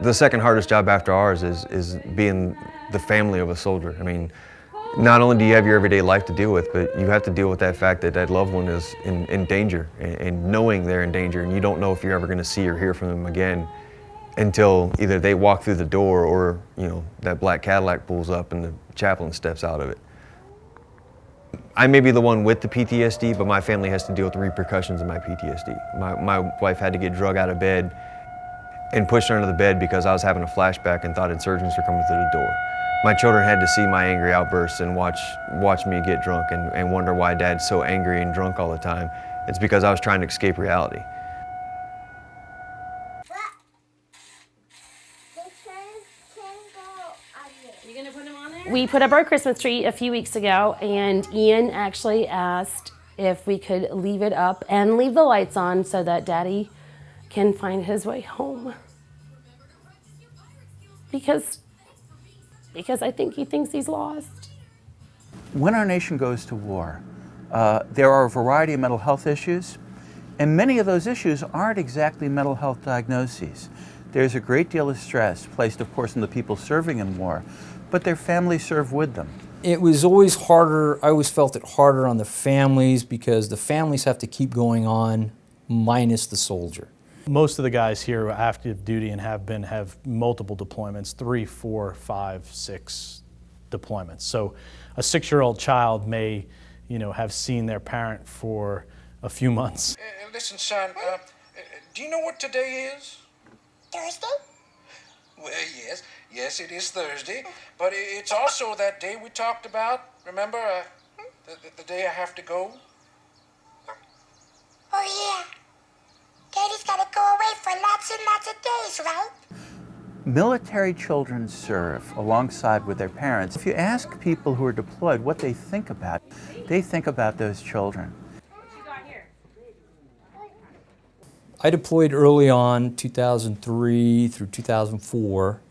The second hardest job after ours is being the family of a soldier. I mean, not only do you have your everyday life to deal with, but you have to deal with that fact that that loved one is in danger, and knowing they're in danger, and you don't know if you're ever going to see or hear from them again until either they walk through the door or, you know, that black Cadillac pulls up and the chaplain steps out of it. I may be the one with the PTSD, but my family has to deal with the repercussions of my PTSD. My wife had to get drug out of bed and pushed under the bed because I was having a flashback and thought insurgents were coming through the door. My children had to see my angry outbursts and watch me get drunk and wonder why Dad's so angry and drunk all the time. It's because I was trying to escape reality. You gonna put him on there? We put up our Christmas tree a few weeks ago, and Ian actually asked if we could leave it up and leave the lights on so that Daddy can find his way home. Because I think he thinks he's lost. When our nation goes to war, there are a variety of mental health issues, and many of those issues aren't exactly mental health diagnoses. There's a great deal of stress placed, of course, on the people serving in war, but their families serve with them. It was always harder, I always felt it harder on the families because the families have to keep going on minus the soldier. Most of the guys here are active duty and have multiple deployments, 3, 4, 5, 6 deployments. So a 6-year-old child may, have seen their parent for a few months. Listen, son, do you know what today is? Thursday? Well, yes, it is Thursday, but it's also that day we talked about. Remember, the day I have to go? Oh, yeah. Daddy's gotta go away for lots and lots of days, right? Military children serve alongside with their parents. If you ask people who are deployed what they think about those children. What you got here? I deployed early on, 2003 through 2004,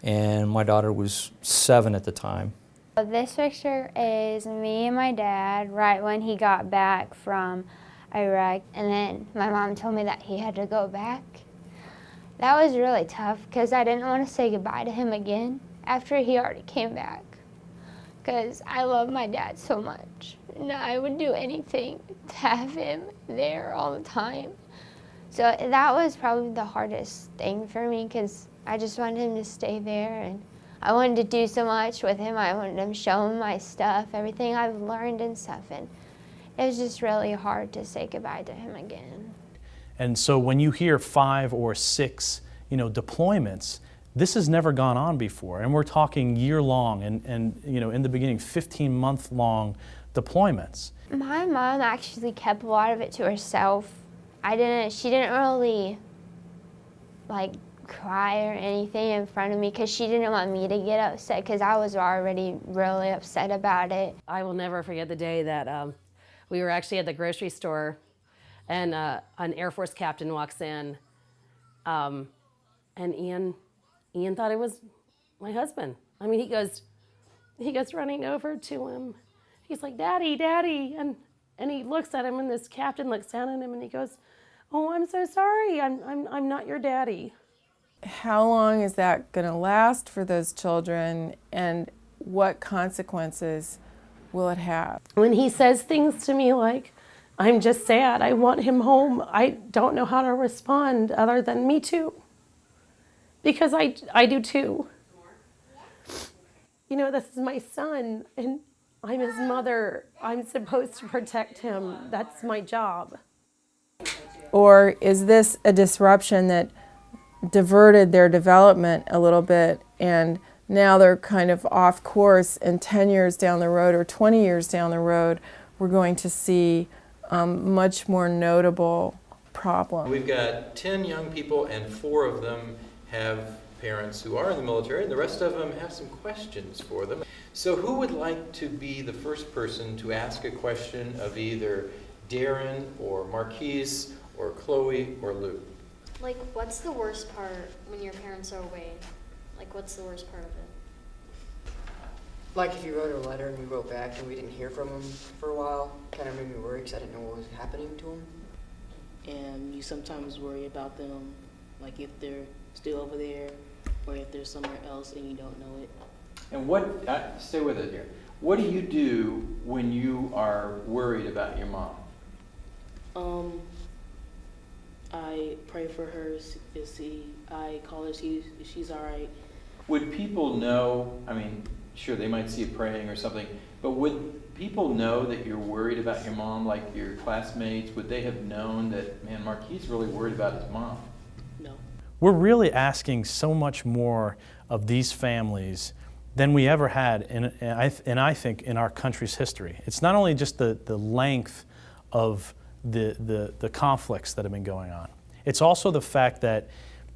and my daughter was 7 at the time. This picture is me and my dad right when he got back from Iraq, and then my mom told me that he had to go back. That was really tough because I didn't want to say goodbye to him again after he already came back, because I love my dad so much and I would do anything to have him there all the time. So that was probably the hardest thing for me because I just wanted him to stay there, and I wanted to do so much with him. I wanted to show him my stuff, everything I've learned and stuff, and it was just really hard to say goodbye to him again. And so when you hear 5 or 6, deployments, this has never gone on before. And we're talking year-long and in the beginning, 15-month-long deployments. My mom actually kept a lot of it to herself. She didn't really cry or anything in front of me because she didn't want me to get upset because I was already really upset about it. I will never forget the day that we were actually at the grocery store, and an Air Force captain walks in, and Ian thought it was my husband. I mean, he goes running over to him. He's like, "Daddy, Daddy," and he looks at him, and this captain looks down at him, and he goes, "Oh, I'm so sorry. I'm not your daddy." How long is that going to last for those children, and what consequences will it have? When he says things to me like, "I'm just sad, I want him home," I don't know how to respond other than "me too." Because I do too. This is my son, and I'm his mother. I'm supposed to protect him. That's my job. Or is this a disruption that diverted their development a little bit, and now they're kind of off course, and 10 years down the road or 20 years down the road, we're going to see much more notable problems? We've got 10 young people, and 4 of them have parents who are in the military, and the rest of them have some questions for them. So who would like to be the first person to ask a question of either Darren or Marquise or Chloe or Lou? What's the worst part when your parents are away? What's the worst part of it? If you wrote a letter and we wrote back and we didn't hear from them for a while, kind of made me worry because I didn't know what was happening to them. And you sometimes worry about them, if they're still over there, or if they're somewhere else and you don't know it. And what, stay with it here. What do you do when you are worried about your mom? I pray for her, I call her, she's all right. Would people know, I mean, sure, they might see you praying or something, but would people know that you're worried about your mom, like your classmates? Would they have known that, man, Marquis really worried about his mom? No. We're really asking so much more of these families than we ever had, and I think in our country's history. It's not only just the length of the conflicts that have been going on. It's also the fact that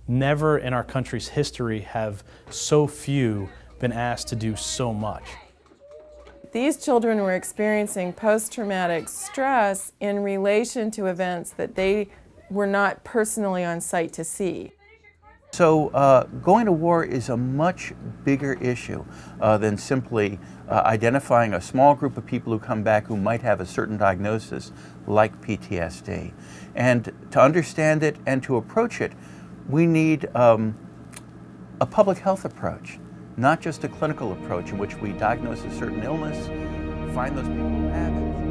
never in our country's history have so few been asked to do so much. These children were experiencing post-traumatic stress in relation to events that they were not personally on site to see. So going to war is a much bigger issue than simply identifying a small group of people who come back who might have a certain diagnosis like PTSD. And to understand it and to approach it, we need a public health approach, not just a clinical approach in which we diagnose a certain illness, find those people who have it,